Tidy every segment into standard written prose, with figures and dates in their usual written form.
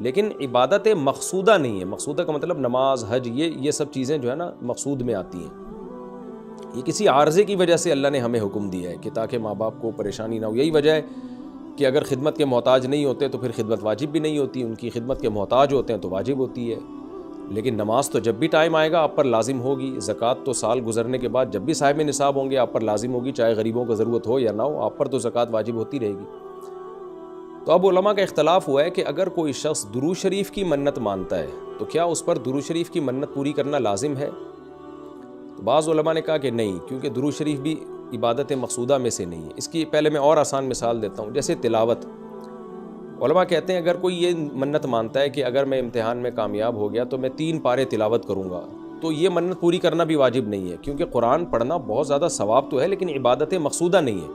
لیکن عبادت مقصودہ نہیں ہے. مقصودہ کا مطلب نماز، حج، یہ سب چیزیں جو ہے نا مقصود میں آتی ہیں. یہ کسی عارضے کی وجہ سے اللہ نے ہمیں حکم دیا ہے کہ تاکہ ماں باپ کو پریشانی نہ ہو. یہی وجہ ہے کہ اگر خدمت کے محتاج نہیں ہوتے تو پھر خدمت واجب بھی نہیں ہوتی. ان کی خدمت کے محتاج ہوتے ہیں تو واجب ہوتی ہے. لیکن نماز تو جب بھی ٹائم آئے گا آپ پر لازم ہوگی. زکوٰۃ تو سال گزرنے کے بعد جب بھی صاحب نصاب ہوں گے آپ پر لازم ہوگی، چاہے غریبوں کو ضرورت ہو یا نہ ہو، آپ پر تو زکوٰۃ واجب ہوتی رہے گی. تو اب علماء کا اختلاف ہوا ہے کہ اگر کوئی شخص درود شریف کی منت مانتا ہے تو کیا اس پر درود شریف کی منت پوری کرنا لازم ہے؟ تو بعض علماء نے کہا کہ نہیں، کیونکہ درود شریف بھی عبادت مقصودہ میں سے نہیں ہے. اس کی پہلے میں اور آسان مثال دیتا ہوں. جیسے تلاوت، علماء کہتے ہیں اگر کوئی یہ منت مانتا ہے کہ اگر میں امتحان میں کامیاب ہو گیا تو میں 3 پارے تلاوت کروں گا، تو یہ منت پوری کرنا بھی واجب نہیں ہے، کیونکہ قرآن پڑھنا بہت زیادہ ثواب تو ہے لیکن عبادت مقصودہ نہیں ہے.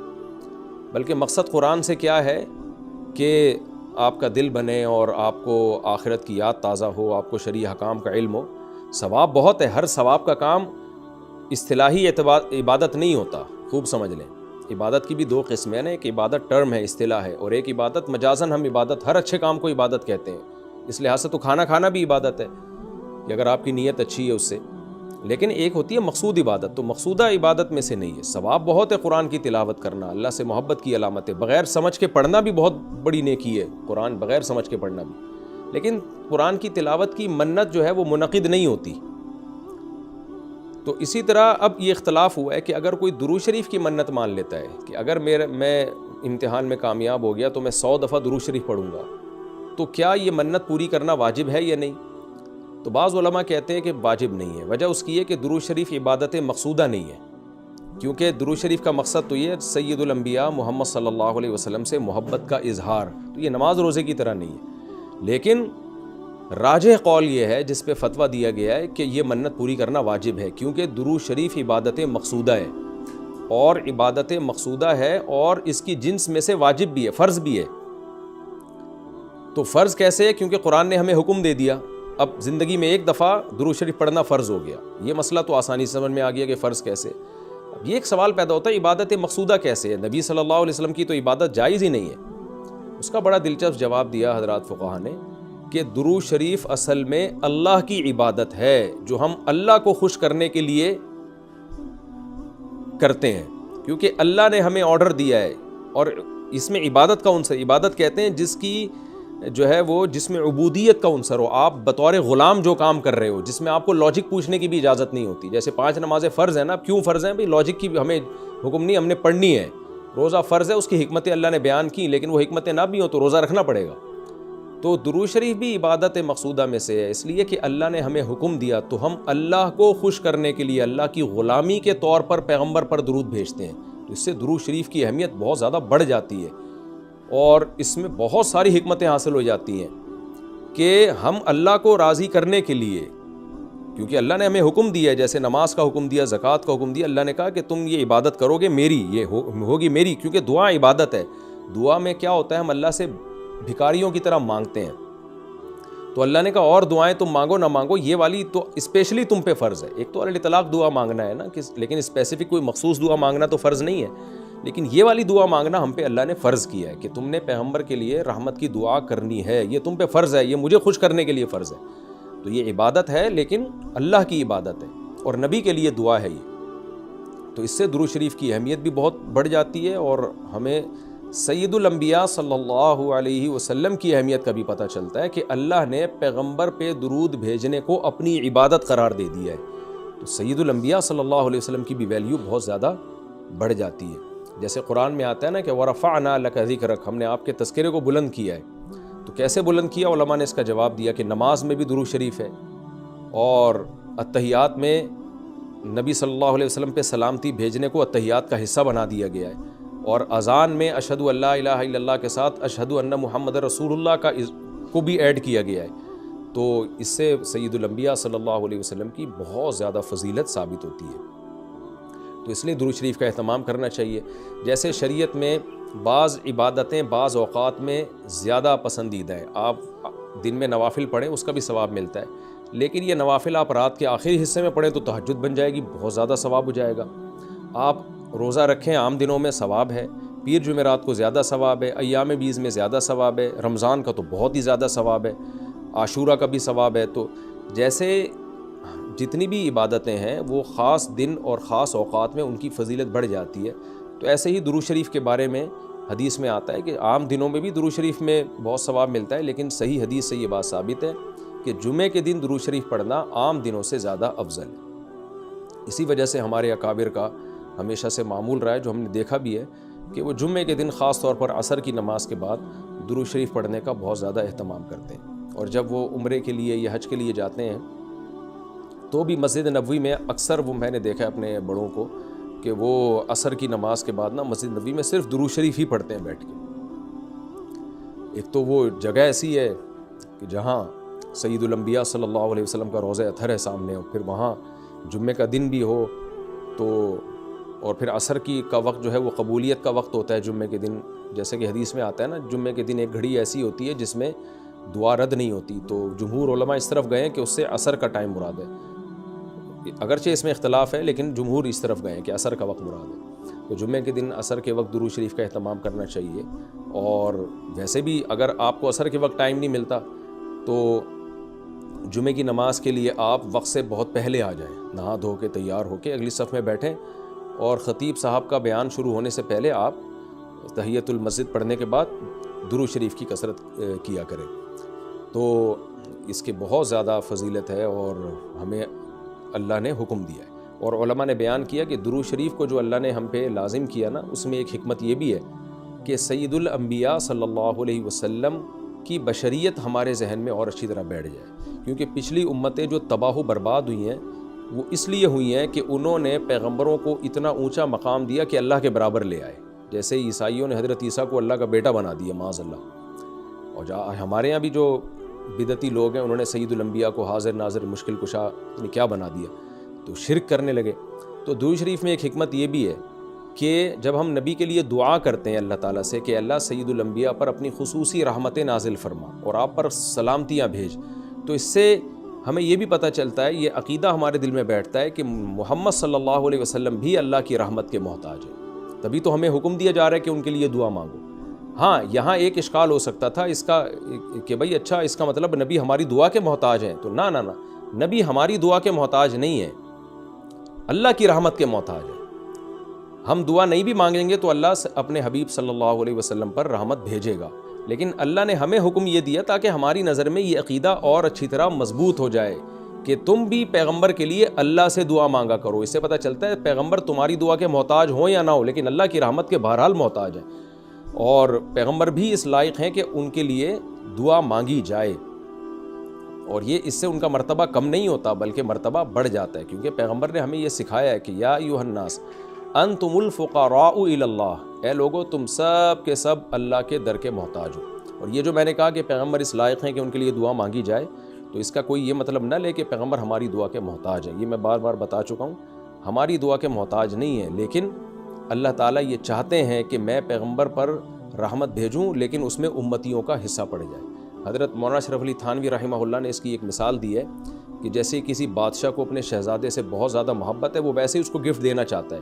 بلکہ مقصد قرآن سے کیا ہے کہ آپ کا دل بنے اور آپ کو آخرت کی یاد تازہ ہو، آپ کو شرعی حکام کا علم ہو. ثواب بہت ہے، ہر ثواب کا کام اصطلاحی عبادت نہیں ہوتا. خوب سمجھ لیں، عبادت کی بھی 2 قسمیں ہیں نا. ایک عبادت ٹرم ہے، اصطلاح ہے، اور ایک عبادت مجازن ہم عبادت، ہر اچھے کام کو عبادت کہتے ہیں. اس لحاظ سے تو کھانا کھانا بھی عبادت ہے کہ اگر آپ کی نیت اچھی ہے اس سے. لیکن ایک ہوتی ہے مقصود عبادت، تو مقصودہ عبادت میں سے نہیں ہے. ثواب بہت ہے قرآن کی تلاوت کرنا، اللہ سے محبت کی علامت ہے. بغیر سمجھ کے پڑھنا بھی بہت بڑی نیکی ہے، قرآن بغیر سمجھ کے پڑھنا بھی. لیکن قرآن کی تلاوت کی منت جو ہے وہ منعقد نہیں ہوتی. تو اسی طرح اب یہ اختلاف ہوا ہے کہ اگر کوئی درود شریف کی منت مان لیتا ہے کہ اگر میں امتحان میں کامیاب ہو گیا تو میں 100 دفعہ درود شریف پڑھوں گا، تو کیا یہ منت پوری کرنا واجب ہے یا نہیں؟ تو بعض علماء کہتے ہیں کہ واجب نہیں ہے. وجہ اس کی ہے کہ درود شریف عبادت مقصودہ نہیں ہے، کیونکہ درود شریف کا مقصد تو یہ سید الانبیاء محمد صلی اللہ علیہ وسلم سے محبت کا اظہار، تو یہ نماز روزے کی طرح نہیں ہے. لیکن راجح قول یہ ہے جس پہ فتویٰ دیا گیا ہے کہ یہ منت پوری کرنا واجب ہے، کیونکہ درود شریف عبادت مقصودہ ہے، اور عبادت مقصودہ ہے اور اس کی جنس میں سے واجب بھی ہے، فرض بھی ہے. تو فرض کیسے ہے؟ کیونکہ قرآن نے ہمیں حکم دے دیا. اب زندگی میں ایک دفعہ درود شریف پڑھنا فرض ہو گیا. یہ مسئلہ تو آسانی سے سمجھ میں آ گیا کہ فرض کیسے. اب یہ ایک سوال پیدا ہوتا ہے عبادت مقصودہ کیسے ہے؟ نبی صلی اللہ علیہ وسلم کی تو عبادت جائز ہی نہیں ہے. اس کا بڑا دلچسپ جواب دیا حضرات فقہا نے کہ درود شریف اصل میں اللہ کی عبادت ہے جو ہم اللہ کو خوش کرنے کے لیے کرتے ہیں، کیونکہ اللہ نے ہمیں آرڈر دیا ہے. اور اس میں عبادت کا عنصر، عبادت کہتے ہیں جس کی جو ہے وہ جس میں عبودیت کا عنصر ہو، آپ بطور غلام جو کام کر رہے ہو، جس میں آپ کو لاجک پوچھنے کی بھی اجازت نہیں ہوتی. جیسے 5 نمازیں فرض ہیں نا، کیوں فرض ہیں بھئی؟ لاجک کی ہمیں حکم نہیں، ہم نے پڑھنی ہے. روزہ فرض ہے، اس کی حکمتیں اللہ نے بیان کی، لیکن وہ حکمتیں نہ بھی ہوں تو روزہ رکھنا پڑے گا. تو درود شریف بھی عبادت مقصودہ میں سے ہے، اس لیے کہ اللہ نے ہمیں حکم دیا تو ہم اللہ کو خوش کرنے کے لیے اللہ کی غلامی کے طور پر پیغمبر پر درود بھیجتے ہیں. تو اس سے درود شریف کی اہمیت بہت زیادہ بڑھ جاتی ہے، اور اس میں بہت ساری حکمتیں حاصل ہو جاتی ہیں کہ ہم اللہ کو راضی کرنے کے لیے، کیونکہ اللہ نے ہمیں حکم دیا ہے، جیسے نماز کا حکم دیا، زکوٰۃ کا حکم دیا. اللہ نے کہا کہ تم یہ عبادت کرو گے میری، یہ ہوگی میری، کیونکہ دعا عبادت ہے. دعا میں کیا ہوتا ہے؟ ہم اللہ سے بھکاریوں کی طرح مانگتے ہیں. تو اللہ نے کہا اور دعائیں تم مانگو نہ مانگو، یہ والی تو اسپیشلی تم پہ فرض ہے. ایک تو الاطلاق دعا مانگنا ہے نا، لیکن اسپیسیفک کوئی مخصوص دعا مانگنا تو فرض نہیں ہے. لیکن یہ والی دعا مانگنا ہم پہ اللہ نے فرض کیا ہے کہ تم نے پیغمبر کے لیے رحمت کی دعا کرنی ہے، یہ تم پہ فرض ہے، یہ مجھے خوش کرنے کے لیے فرض ہے. تو یہ عبادت ہے، لیکن اللہ کی عبادت ہے اور نبی کے لیے دعا ہے یہ. تو اس سے درود شریف کی اہمیت بھی بہت بڑھ جاتی ہے، اور ہمیں سید الانبیاء صلی اللہ علیہ وسلم کی اہمیت کا بھی پتہ چلتا ہے کہ اللہ نے پیغمبر پہ درود بھیجنے کو اپنی عبادت قرار دے دیا ہے. تو سید الانبیاء صلی اللہ علیہ وسلم کی بھی ویلیو بہت زیادہ بڑھ جاتی ہے. جیسے قرآن میں آتا ہے نا کہ وَرَفَعْنَا لَكَ ذِكْرَكَ، ہم نے آپ کے تذکرے کو بلند کیا ہے. تو کیسے بلند کیا؟ علماء نے اس کا جواب دیا کہ نماز میں بھی درود شریف ہے، اور اتحیات میں نبی صلی اللہ علیہ وسلم پہ سلامتی بھیجنے کو اتحیات کا حصہ بنا دیا گیا ہے، اور اذان میں اشہد ان لا الہ الا اللہ کے ساتھ اشہد ان محمد رسول اللہ کو بھی ایڈ کیا گیا ہے. تو اس سے سید الانبیاء صلی اللہ علیہ وسلم کی بہت زیادہ فضیلت ثابت ہوتی ہے. تو اس لیے درود شریف کا اہتمام کرنا چاہیے. جیسے شریعت میں بعض عبادتیں بعض اوقات میں زیادہ پسندیدہ ہیں. آپ دن میں نوافل پڑھیں، اس کا بھی ثواب ملتا ہے، لیکن یہ نوافل آپ رات کے آخری حصے میں پڑھیں تو تہجد بن جائے گی، بہت زیادہ ثواب ہو جائے گا. آپ روزہ رکھیں، عام دنوں میں ثواب ہے، پیر جمعرات کو زیادہ ثواب ہے، ایام بیز میں زیادہ ثواب ہے، رمضان کا تو بہت ہی زیادہ ثواب ہے، عاشورہ کا بھی ثواب ہے۔ تو جیسے جتنی بھی عبادتیں ہیں وہ خاص دن اور خاص اوقات میں ان کی فضیلت بڑھ جاتی ہے، تو ایسے ہی درود شریف کے بارے میں حدیث میں آتا ہے کہ عام دنوں میں بھی درود شریف میں بہت ثواب ملتا ہے، لیکن صحیح حدیث سے یہ بات ثابت ہے کہ جمعے کے دن درود شریف پڑھنا عام دنوں سے زیادہ افضل ہے۔ اسی وجہ سے ہمارے اکابر کا ہمیشہ سے معمول رہا ہے، جو ہم نے دیکھا بھی ہے کہ وہ جمعے کے دن خاص طور پر عصر کی نماز کے بعد درود شریف پڑھنے کا بہت زیادہ اہتمام کرتے ہیں، اور جب وہ عمرے کے لیے یا حج کے لیے جاتے ہیں تو بھی مسجد نبوی میں اکثر وہ میں نے دیکھا ہے اپنے بڑوں کو کہ وہ عصر کی نماز کے بعد مسجد نبوی میں صرف درود شریف ہی پڑھتے ہیں بیٹھ کے۔ ایک تو وہ جگہ ایسی ہے کہ جہاں سید الانبیاء صلی اللہ علیہ وسلم کا روضہ اطہر ہے سامنے، اور پھر وہاں جمعے کا دن بھی ہو تو، اور پھر عصر کا وقت جو ہے وہ قبولیت کا وقت ہوتا ہے جمعے کے دن، جیسے کہ حدیث میں آتا ہے نا، جمعے کے دن ایک گھڑی ایسی ہوتی ہے جس میں دعا رد نہیں ہوتی، تو جمہور علماء اس طرف گئے ہیں کہ اس سے عصر کا ٹائم مراد ہے، اگرچہ اس میں اختلاف ہے لیکن جمہور اس طرف گئے ہیں کہ عصر کا وقت مراد ہے۔ تو جمعے کے دن عصر کے وقت درود شریف کا اہتمام کرنا چاہیے، اور ویسے بھی اگر آپ کو عصر کے وقت ٹائم نہیں ملتا تو جمعے کی نماز کے لیے آپ وقت سے بہت پہلے آ جائیں، نہا دھو کے تیار ہو کے اگلی صف میں بیٹھیں، اور خطیب صاحب کا بیان شروع ہونے سے پہلے آپ تحیۃ المسجد پڑھنے کے بعد درود شریف کی کثرت کیا کریں، تو اس کے بہت زیادہ فضیلت ہے اور ہمیں اللہ نے حکم دیا ہے۔ اور علماء نے بیان کیا کہ درود شریف کو جو اللہ نے ہم پہ لازم کیا نا، اس میں ایک حکمت یہ بھی ہے کہ سید الانبیاء صلی اللہ علیہ وسلم کی بشریت ہمارے ذہن میں اور اچھی طرح بیٹھ جائے، کیونکہ پچھلی امتیں جو تباہ و برباد ہوئی ہیں وہ اس لیے ہوئی ہیں کہ انہوں نے پیغمبروں کو اتنا اونچا مقام دیا کہ اللہ کے برابر لے آئے، جیسے عیسائیوں نے حضرت عیسیٰ کو اللہ کا بیٹا بنا دیا معاذ اللہ، اور ہمارے یہاں بھی جو بدعتی لوگ ہیں انہوں نے سید الانبیاء کو حاضر ناظر مشکل کشا کیا بنا دیا، تو شرک کرنے لگے۔ تو درود شریف میں ایک حکمت یہ بھی ہے کہ جب ہم نبی کے لیے دعا کرتے ہیں اللہ تعالیٰ سے کہ اللہ سید الانبیاء پر اپنی خصوصی رحمتیں نازل فرما اور آپ پر سلامتیاں بھیج، تو اس سے ہمیں یہ بھی پتہ چلتا ہے، یہ عقیدہ ہمارے دل میں بیٹھتا ہے کہ محمد صلی اللہ علیہ وسلم بھی اللہ کی رحمت کے محتاج ہیں، تبھی تو ہمیں حکم دیا جا رہا ہے کہ ان کے لیے دعا مانگو۔ ہاں یہاں ایک اشکال ہو سکتا تھا اس کا کہ بھئی اچھا اس کا مطلب نبی ہماری دعا کے محتاج ہیں، تو نہ نبی ہماری دعا کے محتاج نہیں ہے، اللہ کی رحمت کے محتاج ہے۔ ہم دعا نہیں بھی مانگیں گے تو اللہ اپنے حبیب صلی اللہ علیہ وسلم پر رحمت بھیجے گا، لیکن اللہ نے ہمیں حکم یہ دیا تاکہ ہماری نظر میں یہ عقیدہ اور اچھی طرح مضبوط ہو جائے کہ تم بھی پیغمبر کے لیے اللہ سے دعا مانگا کرو۔ اس سے پتہ چلتا ہے پیغمبر تمہاری دعا کے محتاج ہوں یا نہ ہو، لیکن اللہ کی رحمت کے بہرحال محتاج ہیں، اور پیغمبر بھی اس لائق ہیں کہ ان کے لیے دعا مانگی جائے، اور یہ اس سے ان کا مرتبہ کم نہیں ہوتا بلکہ مرتبہ بڑھ جاتا ہے، کیونکہ پیغمبر نے ہمیں یہ سکھایا ہے کہ یا ایھا الناس انتم الفقراء الی اللہ، اے لوگو تم سب کے سب اللہ کے در کے محتاج ہو۔ اور یہ جو میں نے کہا کہ پیغمبر اس لائق ہیں کہ ان کے لیے دعا مانگی جائے، تو اس کا کوئی یہ مطلب نہ لے کہ پیغمبر ہماری دعا کے محتاج ہیں، یہ میں بار بار بتا چکا ہوں، ہماری دعا کے محتاج نہیں ہیں، لیکن اللہ تعالیٰ یہ چاہتے ہیں کہ میں پیغمبر پر رحمت بھیجوں لیکن اس میں امتیوں کا حصہ پڑ جائے۔ حضرت مولانا اشرف علی تھانوی رحمہ اللہ نے اس کی ایک مثال دی ہے کہ جیسے کسی بادشاہ کو اپنے شہزادے سے بہت زیادہ محبت ہے، وہ ویسے ہی اس کو گفٹ دینا چاہتا ہے،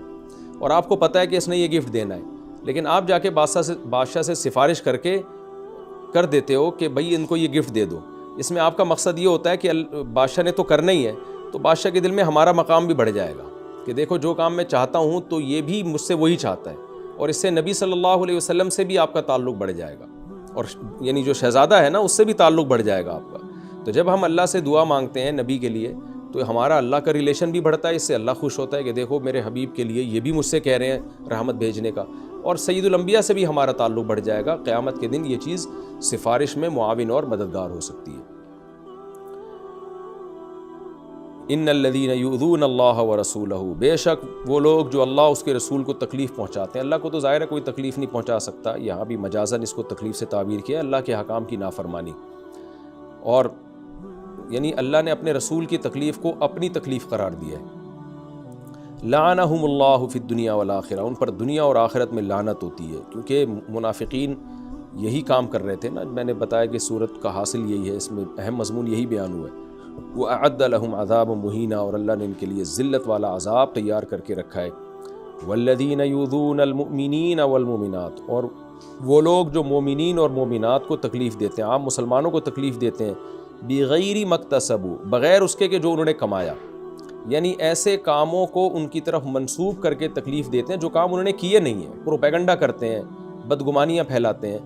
اور آپ کو پتہ ہے کہ اس نے یہ گفٹ دینا ہے، لیکن آپ جا کے بادشاہ سے سفارش کر دیتے ہو کہ بھئی ان کو یہ گفٹ دے دو۔ اس میں آپ کا مقصد یہ ہوتا ہے کہ بادشاہ نے تو کرنا ہی ہے، تو بادشاہ کے دل میں ہمارا مقام بھی بڑھ جائے گا کہ دیکھو جو کام میں چاہتا ہوں تو یہ بھی مجھ سے وہی چاہتا ہے، اور اس سے نبی صلی اللہ علیہ وسلم سے بھی آپ کا تعلق بڑھ جائے گا، اور یعنی جو شہزادہ ہے نا اس سے بھی تعلق بڑھ جائے گا آپ کا۔ تو جب ہم اللہ سے دعا مانگتے ہیں نبی کے لیے تو ہمارا اللہ کا ریلیشن بھی بڑھتا ہے، اس سے اللہ خوش ہوتا ہے کہ دیکھو میرے حبیب کے لیے یہ بھی مجھ سے کہہ رہے ہیں رحمت بھیجنے کا، اور سید الانبیاء سے بھی ہمارا تعلق بڑھ جائے گا۔ قیامت کے دن یہ چیز سفارش میں معاون اور مددگار ہو سکتی ہے۔ ان الذین یؤذون اللہ ورسولہ، بے شک وہ لوگ جو اللہ اس کے رسول کو تکلیف پہنچاتے ہیں، اللہ کو تو ظاہر ہے کوئی تکلیف نہیں پہنچا سکتا، یہاں بھی مجازاً اس کو تکلیف سے تعبیر کیا، اللہ کے حکام کی نافرمانی، اور یعنی اللہ نے اپنے رسول کی تکلیف کو اپنی تکلیف قرار دیا ہے۔ لعنہم اللہ فی الدنیا والآخرہ، ان پر دنیا اور آخرت میں لعنت ہوتی ہے، کیونکہ منافقین یہی کام کر رہے تھے نا، میں نے بتایا کہ سورت کا حاصل یہی ہے، اس میں اہم مضمون یہی بیان ہوا ہے۔ وَأَعَدَّ لَهُمْ عَذَابًا مُهِينًا، اور اللہ نے ان کے لیے ذلت والا عذاب تیار کر کے رکھا ہے۔ والذین یؤذون المؤمنین والمؤمنات، اور وہ لوگ جو مومنین اور مومنات کو تکلیف دیتے ہیں، عام مسلمانوں کو تکلیف دیتے ہیں، بغیر مکتسبوا، بغیر اس کے کہ جو انہوں نے کمایا، یعنی ایسے کاموں کو ان کی طرف منسوب کر کے تکلیف دیتے ہیں جو کام انہوں نے کیے نہیں ہیں، پروپیگنڈا کرتے ہیں، بدگمانیاں پھیلاتے ہیں،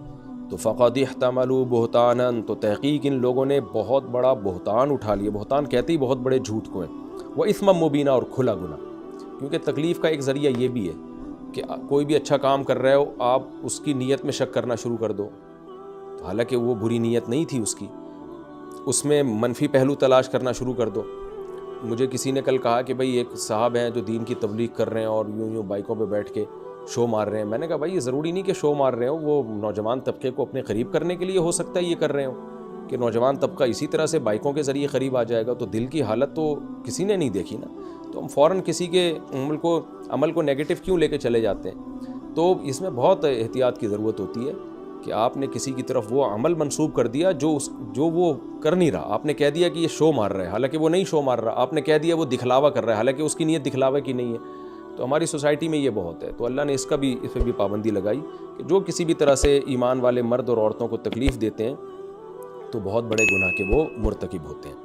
تو فقد احتملوا بہتانا، تو تحقیق ان لوگوں نے بہت بڑا بہتان اٹھا لیا۔ بہتان کہتے ہی بہت بڑے جھوٹ کو ہیں، وہ اثما مبینہ، اور کھلا گناہ، کیونکہ تکلیف کا ایک ذریعہ یہ بھی ہے کہ کوئی بھی اچھا کام کر رہے ہو، آپ اس کی نیت میں شک کرنا شروع کر دو، حالانکہ وہ بری نیت نہیں تھی اس کی، اس میں منفی پہلو تلاش کرنا شروع کر دو۔ مجھے کسی نے کل کہا کہ بھئی ایک صاحب ہیں جو دین کی تبلیغ کر رہے ہیں اور یوں بائکوں پہ بیٹھ کے شو مار رہے ہیں۔ میں نے کہا بھائی یہ ضروری نہیں کہ شو مار رہے ہو، وہ نوجوان طبقے کو اپنے قریب کرنے کے لیے ہو سکتا ہے یہ کر رہے ہوں، کہ نوجوان طبقہ اسی طرح سے بائکوں کے ذریعے قریب آ جائے گا، تو دل کی حالت تو کسی نے نہیں دیکھی نا، تو ہم فوراً کسی کے عمل کو نیگیٹو کیوں لے کے چلے جاتے ہیں؟ تو اس میں بہت احتیاط کی ضرورت ہوتی ہے کہ آپ نے کسی کی طرف وہ عمل منسوب کر دیا جو وہ کر نہیں رہا، آپ نے کہہ دیا کہ یہ شو مار رہا ہے، حالانکہ وہ نہیں شو مار رہا، آپ نے کہہ دیا وہ دکھلاوا کر رہا ہے، حالانکہ اس کی نیت دکھلاوے کی نہیں ہے۔ تو ہماری سوسائٹی میں یہ بہت ہے، تو اللہ نے اس پہ بھی پابندی لگائی کہ جو کسی بھی طرح سے ایمان والے مرد اور عورتوں کو تکلیف دیتے ہیں تو بہت بڑے گناہ کے وہ مرتکب ہوتے ہیں۔